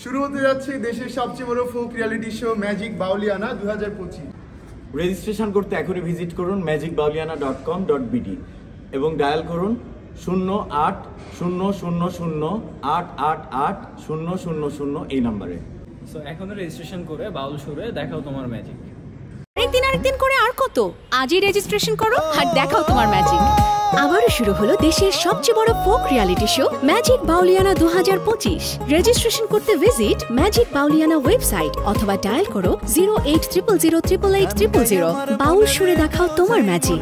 শুরু হতে যাচ্ছে দেশের সবচেয়ে বড় folk reality show magic Bauliana 2025। Registration করতে এখনই ভিজিট করুন magicbauliana.com.bd এবং ডায়াল করুন 080008880000 এই নম্বরে। সো এখনো রেজিস্ট্রেশন করে বাউল সুরে দেখাও তোমার ম্যাজিক। আরেকদিন করে আর কত? আজই রেজিস্ট্রেশন করো আর দেখাও তোমার ম্যাজিক। আবারও শুরু হলো দেশের সবচেয়ে বড় folk reality show magic Bauliana 2025। Registration করতে ভিজিট ম্যাজিক বাউলিয়ানা ওয়েবসাইট অথবা ডায়াল করো 08000888800। বাউল সুরে দেখাও তোমার ম্যাজিক।